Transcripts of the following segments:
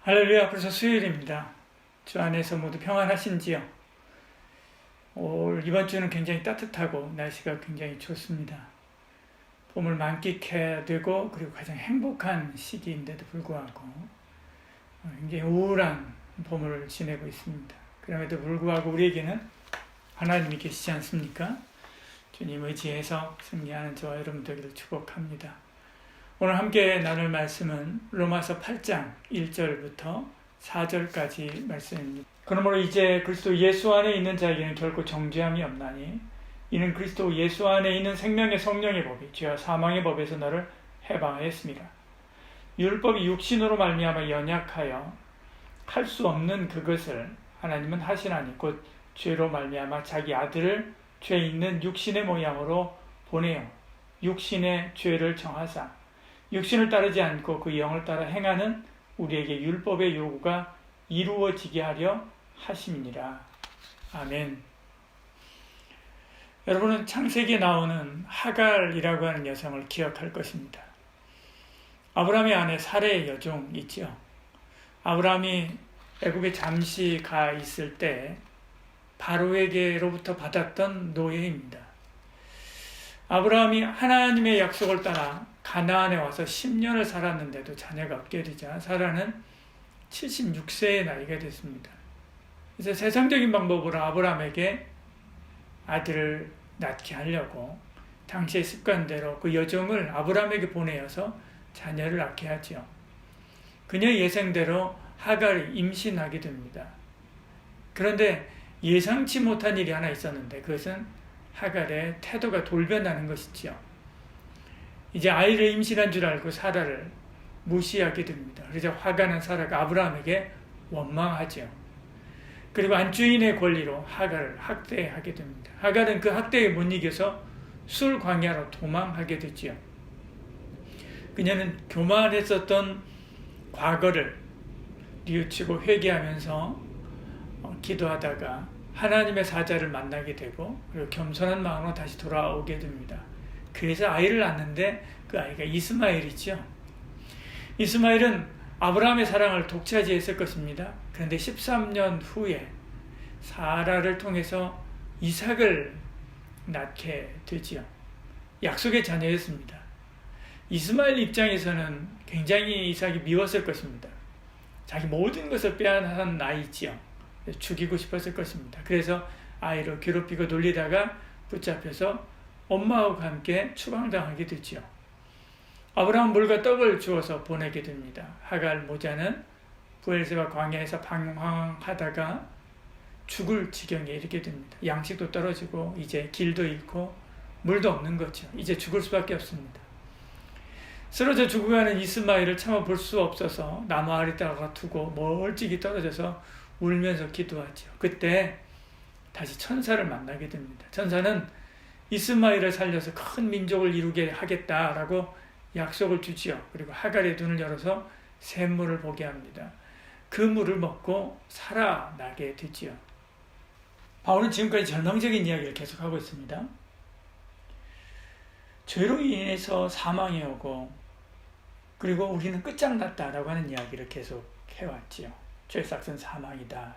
할렐루야, 벌써 수요일입니다. 주 안에서 모두 평안하신지요? 이번 주는 굉장히 따뜻하고 날씨가 굉장히 좋습니다. 봄을 만끽해야 되고 그리고 가장 행복한 시기인데도 불구하고 굉장히 우울한 봄을 지내고 있습니다. 그럼에도 불구하고 우리에게는 하나님이 계시지 않습니까? 주님 의지해서 승리하는 저와 여러분 되기를 축복합니다. 오늘 함께 나눌 말씀은 로마서 8장 1절부터 4절까지 말씀입니다. 그러므로 이제 그리스도 예수 안에 있는 자에게는 결코 정죄함이 없나니 이는 그리스도 예수 안에 있는 생명의 성령의 법이 죄와 사망의 법에서 너를 해방하였습니다. 율법이 육신으로 말미암아 연약하여 할 수 없는 그것을 하나님은 하시나니 곧 죄로 말미암아 자기 아들을 죄 있는 육신의 모양으로 보내어 육신의 죄를 정하사 육신을 따르지 않고 그 영을 따라 행하는 우리에게 율법의 요구가 이루어지게 하려 하심이니라. 아멘. 여러분은 창세기에 나오는 하갈이라고 하는 여성을 기억할 것입니다. 아브라함의 아내 사레의 여종 있죠. 아브라함이 애굽에 잠시 가 있을 때 바로에게로부터 받았던 노예입니다. 아브라함이 하나님의 약속을 따라 가나안에 와서 10년을 살았는데도 자녀가 없게 되자 사라는 76세의 나이가 됐습니다. 그래서 세상적인 방법으로 아브라함에게 아들을 낳게 하려고 당시의 습관대로 그 여종을 아브라함에게 보내어서 자녀를 낳게 하죠. 그녀의 예상대로 하갈이 임신하게 됩니다. 그런데 예상치 못한 일이 하나 있었는데 그것은 하갈의 태도가 돌변하는 것이지요. 이제 아이를 임신한 줄 알고 사라를 무시하게 됩니다. 그래서 화가 난 사라가 아브라함에게 원망하죠. 그리고 안주인의 권리로 하갈을 학대하게 됩니다. 하갈은 그 학대에 못 이겨서 술 광야로 도망하게 되지요. 그녀는 교만했었던 과거를 뉘우치고 회개하면서 기도하다가 하나님의 사자를 만나게 되고 그리고 겸손한 마음으로 다시 돌아오게 됩니다. 그래서 아이를 낳는데 그 아이가 이스마엘이죠. 이스마엘은 아브라함의 사랑을 독차지했을 것입니다. 그런데 13년 후에 사라를 통해서 이삭을 낳게 되지요. 약속의 자녀였습니다. 이스마엘 입장에서는 굉장히 이삭이 미웠을 것입니다. 자기 모든 것을 빼앗은 아이지요. 죽이고 싶었을 것입니다. 그래서 아이를 괴롭히고 놀리다가 붙잡혀서 엄마하고 함께 추방당하게 되지요. 아브라함은 물과 떡을 주어서 보내게 됩니다. 하갈 모자는 부엘세바 광야에서 방황하다가 죽을 지경에 이르게 됩니다. 양식도 떨어지고 이제 길도 잃고 물도 없는 거죠. 이제 죽을 수밖에 없습니다. 쓰러져 죽어가는 이스마엘을 참아 볼 수 없어서 나무 아래다가 두고 멀찍이 떨어져서 울면서 기도하죠. 그때 다시 천사를 만나게 됩니다. 천사는 이스마엘을 살려서 큰 민족을 이루게 하겠다라고 약속을 주지요. 그리고 하갈의 눈을 열어서 샘물을 보게 합니다. 그 물을 먹고 살아나게 되지요. 바울은 지금까지 절망적인 이야기를 계속하고 있습니다. 죄로 인해서 사망이 오고 그리고 우리는 끝장났다라고 하는 이야기를 계속 해왔지요. 죄의 삭은 사망이다.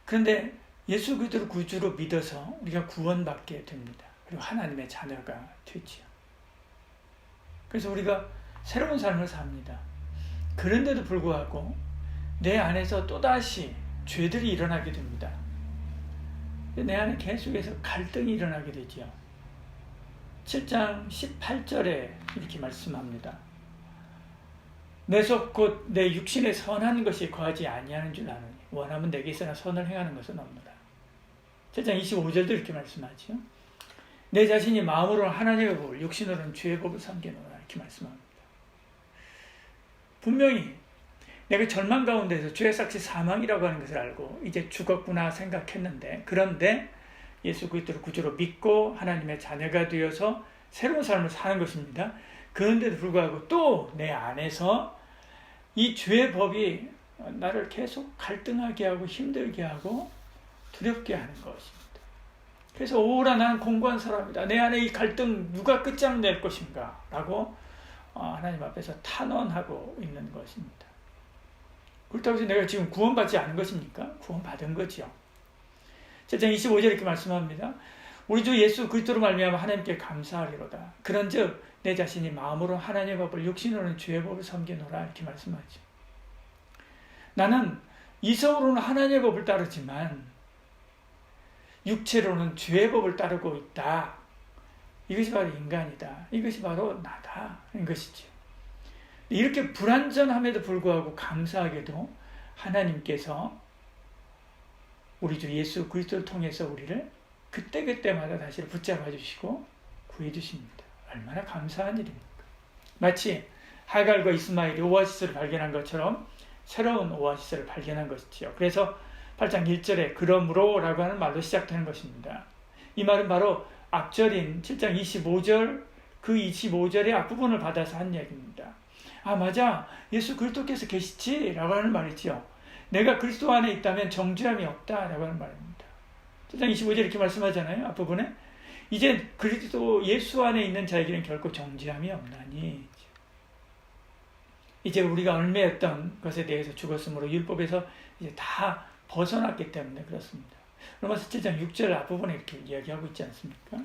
그런데 예수 그리스도를 구주로 믿어서 우리가 구원받게 됩니다. 그리고 하나님의 자녀가 되지요. 그래서 우리가 새로운 삶을 삽니다. 그런데도 불구하고 내 안에서 또다시 죄들이 일어나게 됩니다. 내 안에 계속해서 갈등이 일어나게 되지요. 7장 18절에 이렇게 말씀합니다. 내 속 곧 내 육신에 선한 것이 거하지 아니하는 줄 아노니 원하면 내게 있으나 선을 행하는 것은 없노라. 7장 25절도 이렇게 말씀하죠. 내 자신이 마음으로는 하나님의 법을 육신으로는 죄의 법을 삼게노라 이렇게 말씀합니다. 분명히 내가 절망 가운데서 죄의 삭시 사망이라고 하는 것을 알고 이제 죽었구나 생각했는데 그런데 예수 그리스도를 구주로 믿고 하나님의 자녀가 되어서 새로운 삶을 사는 것입니다. 그런데도 불구하고 또 내 안에서 이 죄의 법이 나를 계속 갈등하게 하고 힘들게 하고 두렵게 하는 것입니다. 그래서 오라 나는 공고한 사람이다. 내 안에 이 갈등 누가 끝장낼 것인가 라고 하나님 앞에서 탄원하고 있는 것입니다. 그렇다고 해서 내가 지금 구원받지 않은 것입니까? 구원받은 거죠. 7장 25절에 이렇게 말씀합니다. 우리 주 예수 그리스도로 말미암아 하나님께 감사하리로다. 그런즉 내 자신이 마음으로 하나님의 법을 육신으로는 죄의 법을 섬기노라 이렇게 말씀하죠. 나는 이성으로는 하나님의 법을 따르지만 육체로는 죄의 법을 따르고 있다. 이것이 바로 인간이다. 이것이 바로 나다. 인 것이죠. 이렇게 불완전함에도 불구하고 감사하게도 하나님께서 우리 주 예수 그리스도를 통해서 우리를 그때그때마다 다시 붙잡아 주시고 구해 주십니다. 얼마나 감사한 일입니까? 마치 하갈과 이스마엘이 오아시스를 발견한 것처럼 새로운 오아시스를 발견한 것이지요. 그래서 8장 1절에 그러므로 라고 하는 말로 시작되는 것입니다. 이 말은 바로 앞절인 7장 25절 그 25절의 앞부분을 받아서 한 이야기입니다. 아 맞아 예수 그리스도께서 계시지 라고 하는 말이죠. 내가 그리스도 안에 있다면 정죄함이 없다 라고 하는 말입니다. 7장 25절 이렇게 말씀하잖아요. 앞부분에 이제 그리스도 예수 안에 있는 자에게는 결코 정죄함이 없나니 이제 우리가 얽매였던 것에 대해서 죽었으므로 율법에서 이제 다 벗어났기 때문에 그렇습니다. 로마서 7장 6절 앞부분에 이렇게 이야기하고 있지 않습니까?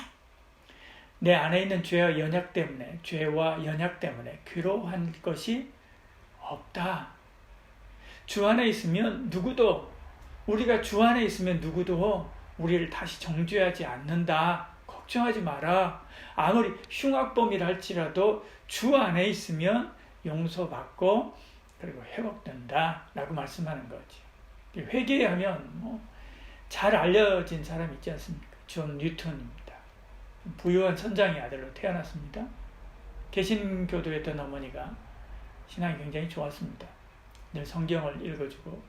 내 안에 있는 죄와 연약 때문에 괴로워한 것이 없다. 주 안에 있으면 우리가 주 안에 있으면 누구도 우리를 다시 정죄하지 않는다. 걱정하지 마라. 아무리 흉악범이라 할지라도 주 안에 있으면 용서받고 그리고 회복된다 라고 말씀하는 거죠. 회개하면 잘 알려진 사람 있지 않습니까? 존 뉴턴입니다. 부유한 선장의 아들로 태어났습니다. 개신교도였던 어머니가 신앙이 굉장히 좋았습니다. 늘 성경을 읽어주고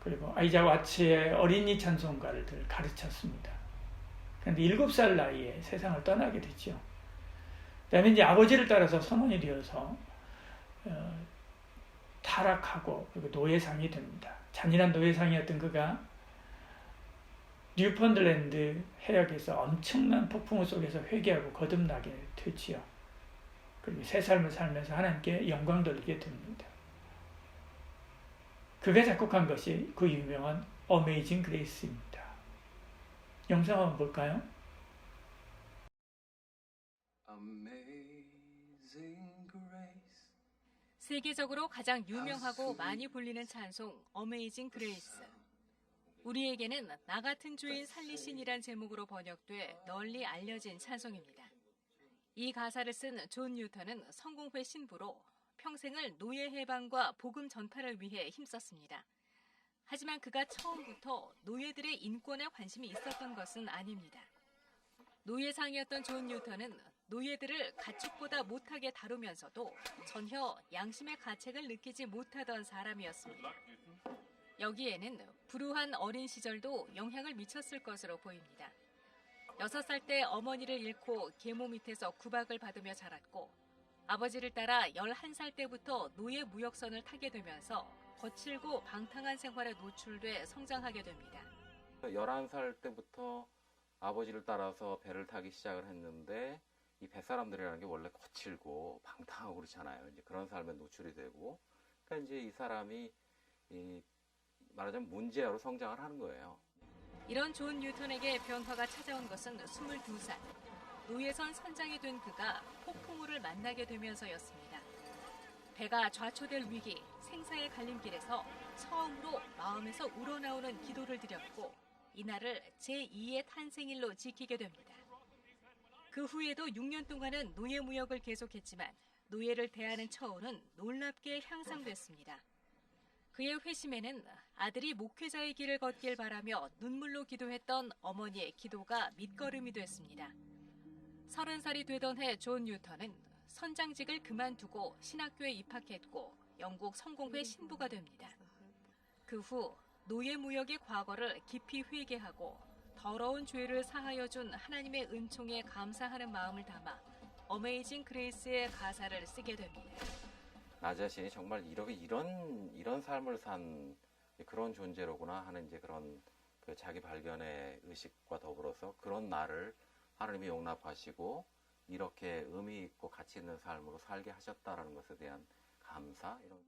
그리고 아이작 와츠의 어린이 찬송가를 늘 가르쳤습니다. 그런데 7살 나이에 세상을 떠나게 됐죠. 그다음에 이제 아버지를 따라서 선원이 되어서 타락하고 그리고 노예상이 됩니다. 잔인한 노예상이었던 그가 뉴펀들랜드 해역에서 엄청난 폭풍우 속에서 회개하고 거듭나게 되지요. 그리고 새 삶을 살면서 하나님께 영광 돌리게 됩니다. 그가 작곡한 것이 그 유명한 어메이징 그레이스입니다. 영상 한번 볼까요? 세계적으로 가장 유명하고 많이 불리는 찬송 어메이징 그레이스. 우리에게는 나 같은 주인 살리신이란 제목으로 번역돼 널리 알려진 찬송입니다. 이 가사를 쓴 존 뉴턴은 성공회 신부로 평생을 노예 해방과 복음 전파를 위해 힘썼습니다. 하지만 그가 처음부터 노예들의 인권에 관심이 있었던 것은 아닙니다. 노예상이었던 존 뉴턴은 노예들을 가축보다 못하게 다루면서도 전혀 양심의 가책을 느끼지 못하던 사람이었습니다. 여기에는 불우한 어린 시절도 영향을 미쳤을 것으로 보입니다. 6살 때 어머니를 잃고 계모 밑에서 구박을 받으며 자랐고 아버지를 따라 11살 때부터 노예 무역선을 타게 되면서 거칠고 방탕한 생활에 노출돼 성장하게 됩니다. 11살 때부터 아버지를 따라서 배를 타기 시작을 했는데 이 뱃사람들이라는 게 원래 거칠고 방탕하고 그렇잖아요. 이제 그런 삶에 노출이 되고 그러니까 이제 이 사람이 말하자면 문제아로 성장을 하는 거예요. 이런 존 뉴턴에게 변화가 찾아온 것은 22살. 노예선 선장이 된 그가 폭풍우를 만나게 되면서였습니다. 배가 좌초될 위기, 생사의 갈림길에서 처음으로 마음에서 우러나오는 기도를 드렸고 이날을 제2의 탄생일로 지키게 됩니다. 그 후에도 6년 동안은 노예 무역을 계속했지만 노예를 대하는 처우는 놀랍게 향상됐습니다. 그의 회심에는 아들이 목회자의 길을 걷길 바라며 눈물로 기도했던 어머니의 기도가 밑거름이 됐습니다. 30살이 되던 해 존 뉴턴은 선장직을 그만두고 신학교에 입학했고 영국 성공회 신부가 됩니다. 그 후 노예 무역의 과거를 깊이 회개하고 더러운 죄를 사하여 준 하나님의 은총에 감사하는 마음을 담아 어메이징 그레이스의 가사를 쓰게 됩니다. 나 자신이 정말 이런 삶을 산 그런 존재로구나 하는 이제 그런 그 자기 발견의 의식과 더불어서 그런 나를 하나님이 용납하시고 이렇게 의미 있고 가치 있는 삶으로 살게 하셨다라는 것에 대한 감사 이런.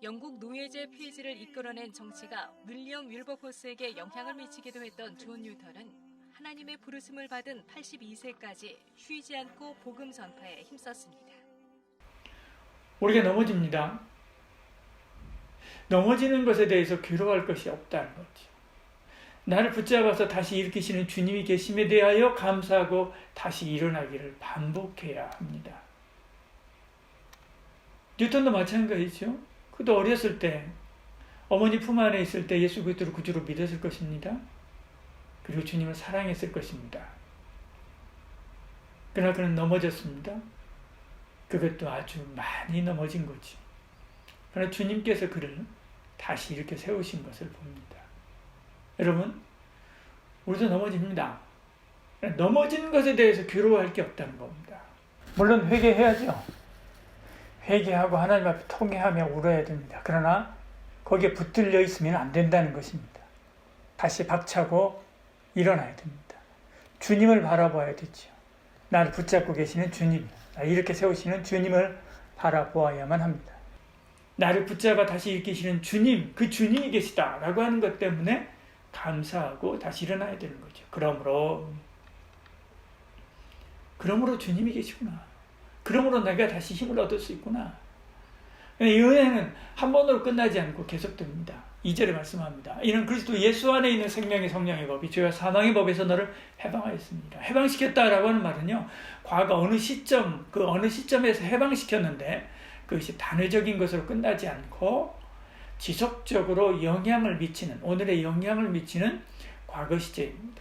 영국 노예제 폐지를 이끌어낸 정치가 윌리엄 윌버포스에게 영향을 미치기도 했던 존 뉴턴은 하나님의 부르심을 받은 82세까지 쉬지 않고 복음 전파에 힘썼습니다. 우리가 넘어집니다. 넘어지는 것에 대해서 괴로워할 것이 없다는 거죠. 나를 붙잡아서 다시 일으키시는 주님이 계심에 대하여 감사하고 다시 일어나기를 반복해야 합니다. 뉴턴도 마찬가지죠. 그도 어렸을 때 어머니 품 안에 있을 때 예수 그리스도를 구주로 믿었을 것입니다. 그리고 주님을 사랑했을 것입니다. 그러나 그는 넘어졌습니다. 그것도 아주 많이 넘어진 거죠. 그러나 주님께서 그를 다시 이렇게 세우신 것을 봅니다. 여러분, 우리도 넘어집니다. 넘어진 것에 대해서 괴로워할 게 없다는 겁니다. 물론 회개해야죠. 회개하고 하나님 앞에 통회하며 울어야 됩니다. 그러나 거기에 붙들려 있으면 안 된다는 것입니다. 다시 박차고 일어나야 됩니다. 주님을 바라봐야 되죠. 나를 붙잡고 계시는 주님, 이렇게 세우시는 주님을 바라보아야만 합니다. 나를 붙잡아 다시 일으키시는 주님, 그 주님이 계시다라고 하는 것 때문에 감사하고 다시 일어나야 되는 거죠. 그러므로 주님이 계시구나. 그러므로 내가 다시 힘을 얻을 수 있구나. 이 은혜는 한 번으로 끝나지 않고 계속됩니다. 2절에 말씀합니다. 이는 그리스도 예수 안에 있는 생명의 성령의 법이 죄와 사망의 법에서 너를 해방하였습니다. 해방시켰다라고 하는 말은요, 과거 어느 시점에서 해방시켰는데 그것이 단회적인 것으로 끝나지 않고 지속적으로 오늘의 영향을 미치는 과거 시제입니다.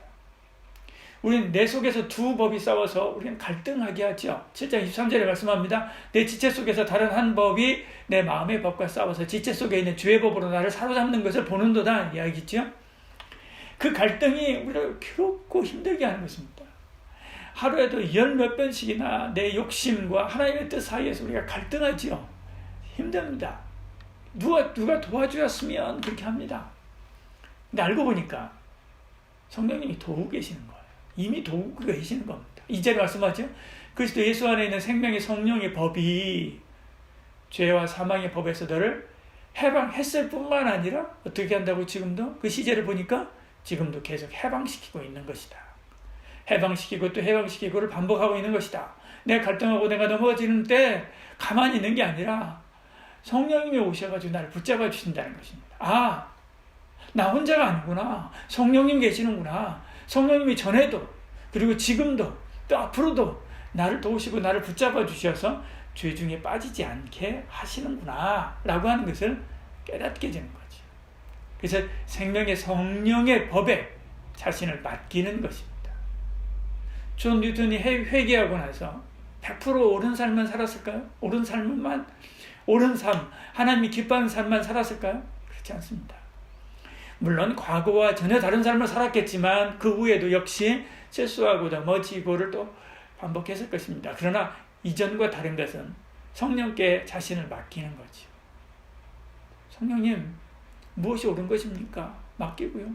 우리는 내 속에서 두 법이 싸워서 우리는 갈등하게 하죠. 7장 23절에 말씀합니다. 내 지체 속에서 다른 한 법이 내 마음의 법과 싸워서 지체 속에 있는 죄의 법으로 나를 사로잡는 것을 보는도다 이야기죠. 그 갈등이 우리를 괴롭고 힘들게 하는 것입니다. 하루에도 열 몇 번씩이나 내 욕심과 하나님의 뜻 사이에서 우리가 갈등하지요. 힘듭니다. 누가 도와주었으면 그렇게 합니다. 근데 알고 보니까 성령님이 도우고 계시는 거예요. 이미 도우고 계시는 겁니다. 2절에 말씀하죠. 그리스도 예수 안에 있는 생명의 성령의 법이 죄와 사망의 법에서 너를 해방했을 뿐만 아니라 어떻게 한다고 지금도 그 시제를 보니까 지금도 계속 해방시키고 있는 것이다. 해방시키고 또 해방시키고를 반복하고 있는 것이다. 내가 갈등하고 내가 넘어지는 때 가만히 있는 게 아니라 성령님이 오셔가지고 나를 붙잡아 주신다는 것입니다. 아, 나 혼자가 아니구나. 성령님 계시는구나. 성령님이 전에도 그리고 지금도 또 앞으로도 나를 도우시고 나를 붙잡아 주셔서 죄 중에 빠지지 않게 하시는구나 라고 하는 것을 깨닫게 되는 거죠. 그래서 생명의 성령의 법에 자신을 맡기는 것입니다. 존 뉴턴이 회개하고 나서 100% 옳은 삶만 살았을까요? 옳은 삶, 하나님이 기뻐하는 삶만 살았을까요? 그렇지 않습니다. 물론 과거와 전혀 다른 삶을 살았겠지만 그 후에도 역시 실수하고 넘어지고를 또 반복했을 것입니다. 그러나 이전과 다른 것은 성령께 자신을 맡기는 거죠. 성령님, 무엇이 옳은 것입니까? 맡기고요.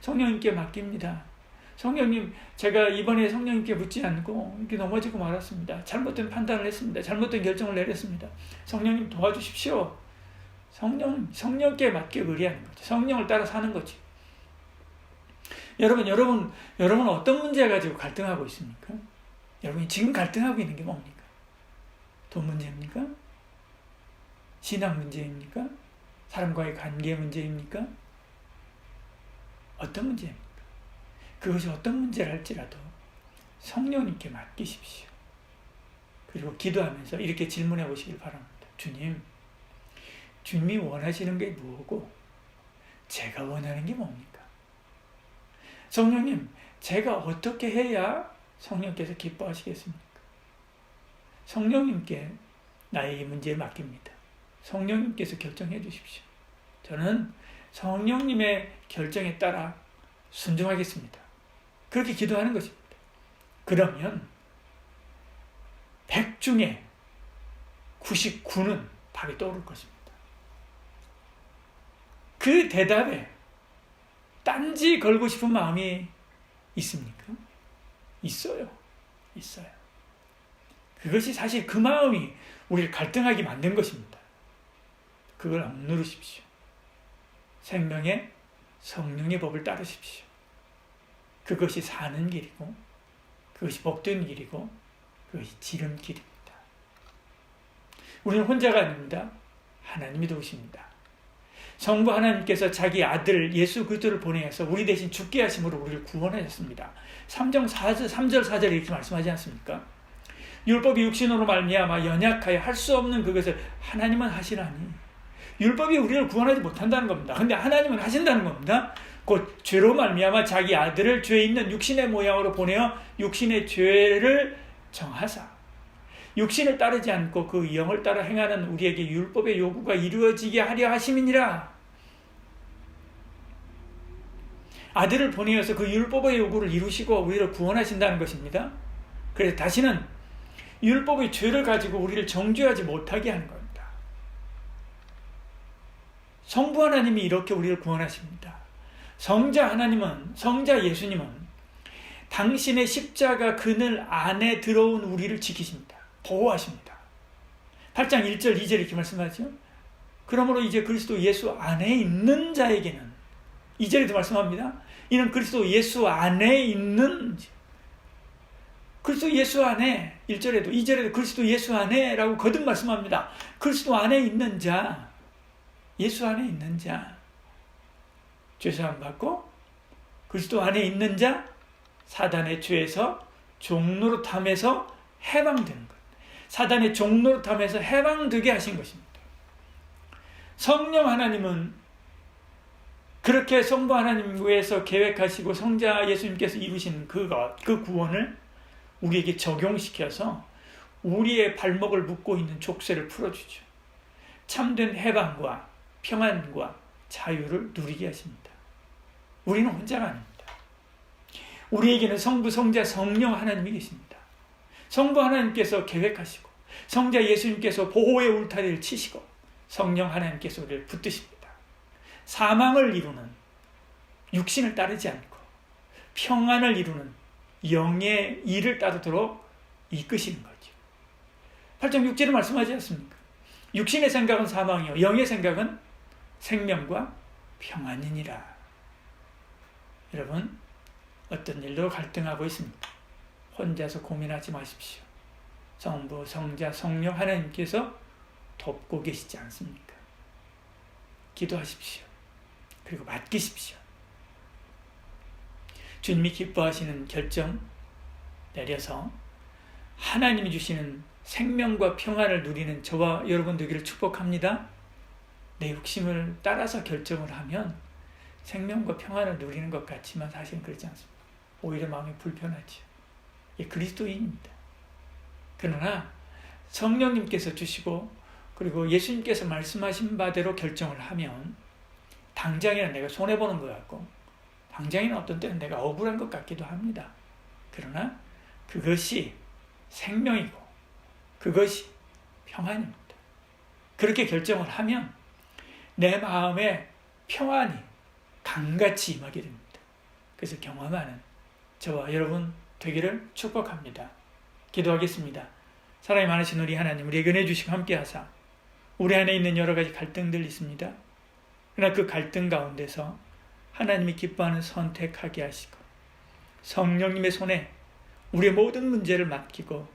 성령님께 맡깁니다. 성령님, 제가 이번에 성령님께 묻지 않고 이렇게 넘어지고 말았습니다. 잘못된 판단을 했습니다. 잘못된 결정을 내렸습니다. 성령님 도와주십시오. 성령께 맡겨 의뢰하는 거죠. 성령을 따라 사는 거죠. 여러분 어떤 문제 가지고 갈등하고 있습니까? 여러분이 지금 갈등하고 있는 게 뭡니까? 돈 문제입니까? 신앙 문제입니까? 사람과의 관계 문제입니까? 어떤 문제입니까? 그것이 어떤 문제를 할지라도 성령님께 맡기십시오. 그리고 기도하면서 이렇게 질문해 보시길 바랍니다. 주님이 원하시는 게 뭐고 제가 원하는 게 뭡니까? 성령님, 제가 어떻게 해야 성령께서 기뻐하시겠습니까? 성령님께 나의 이 문제를 맡깁니다. 성령님께서 결정해 주십시오. 저는 성령님의 결정에 따라 순종하겠습니다. 그렇게 기도하는 것입니다. 그러면 100 중에 99는 답이 떠오를 것입니다. 그 대답에 딴지 걸고 싶은 마음이 있습니까? 있어요. 그것이 사실 그 마음이 우리를 갈등하게 만든 것입니다. 그걸 억누르십시오. 생명의 성령의 법을 따르십시오. 그것이 사는 길이고 그것이 복된 길이고 그것이 지름길입니다. 우리는 혼자가 아닙니다. 하나님이 도우십니다. 성부 하나님께서 자기 아들 예수 그리스도를 보내서 우리 대신 죽게 하심으로 우리를 구원하셨습니다. 3절 4절에 이렇게 말씀하지 않습니까? 율법이 육신으로 말미암아 연약하여 할 수 없는 그것을 하나님은 하시라니. 율법이 우리를 구원하지 못한다는 겁니다. 근데 하나님은 하신다는 겁니다. 곧 죄로 말미암아 자기 아들을 죄 있는 육신의 모양으로 보내어 육신의 죄를 정하사 육신을 따르지 않고 그 영을 따라 행하는 우리에게 율법의 요구가 이루어지게 하려 하심이니라. 아들을 보내어서 그 율법의 요구를 이루시고 우리를 구원하신다는 것입니다. 그래서 다시는 율법의 죄를 가지고 우리를 정죄하지 못하게 하는 겁니다. 성부 하나님이 이렇게 우리를 구원하십니다. 성자 예수님은 당신의 십자가 그늘 안에 들어온 우리를 지키십니다. 보호하십니다. 8장 1절 2절 이렇게 말씀하죠. 그러므로 이제 그리스도 예수 안에 있는 자에게는 2절에도 말씀합니다. 이는 그리스도 예수 안에 있는 그리스도 예수 안에 1절에도 2절에도 그리스도 예수 안에 라고 거듭 말씀합니다. 그리스도 안에 있는 자 예수 안에 있는 자 죄사함 받고 그리스도 안에 있는 자 사단의 죄에서 종노릇함에서 해방되는 것. 사단의 종노릇함에서 해방되게 하신 것입니다. 성령 하나님은 그렇게 성부 하나님 위해서 계획하시고 성자 예수님께서 이루신 그 구원을 우리에게 적용시켜서 우리의 발목을 묶고 있는 족쇄를 풀어주죠. 참된 해방과 평안과 자유를 누리게 하십니다. 우리는 혼자가 아닙니다. 우리에게는 성부, 성자, 성령 하나님이 계십니다. 성부 하나님께서 계획하시고 성자 예수님께서 보호의 울타리를 치시고 성령 하나님께서 우리를 붙드십니다. 사망을 이루는 육신을 따르지 않고 평안을 이루는 영의 일을 따르도록 이끄시는 거죠. 8장 6절에 말씀하지 않습니까? 육신의 생각은 사망이요 영의 생각은 생명과 평안이니라. 여러분 어떤 일로 갈등하고 있습니까? 혼자서 고민하지 마십시오. 성부, 성자, 성령 하나님께서 돕고 계시지 않습니까? 기도하십시오. 그리고 맡기십시오. 주님이 기뻐하시는 결정 내려서 하나님이 주시는 생명과 평안을 누리는 저와 여러분 되기를 축복합니다. 내 욕심을 따라서 결정을 하면 생명과 평안을 누리는 것 같지만 사실은 그렇지 않습니다. 오히려 마음이 불편하죠. 그리스도인입니다. 그러나 성령님께서 주시고 그리고 예수님께서 말씀하신 바대로 결정을 하면 당장에는 내가 손해보는 것 같고 당장에는 어떤 때는 내가 억울한 것 같기도 합니다. 그러나 그것이 생명이고 그것이 평안입니다. 그렇게 결정을 하면 내 마음에 평안이 강같이 임하게 됩니다. 그래서 경험하는 저와 여러분 되기를 축복합니다. 기도하겠습니다. 사랑이 많으신 우리 하나님, 우리에게 은혜 주시고 함께 하사 우리 안에 있는 여러 가지 갈등들이 있습니다. 그러나 그 갈등 가운데서 하나님이 기뻐하는 선택하게 하시고 성령님의 손에 우리의 모든 문제를 맡기고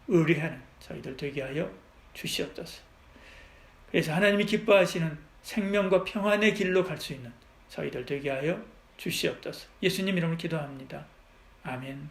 의뢰하는 저희들 되게 하여 주시옵소서. 그래서 하나님이 기뻐하시는 생명과 평안의 길로 갈 수 있는 저희들 되게 하여 주시옵소서. 예수님 이름으로 기도합니다. 아멘.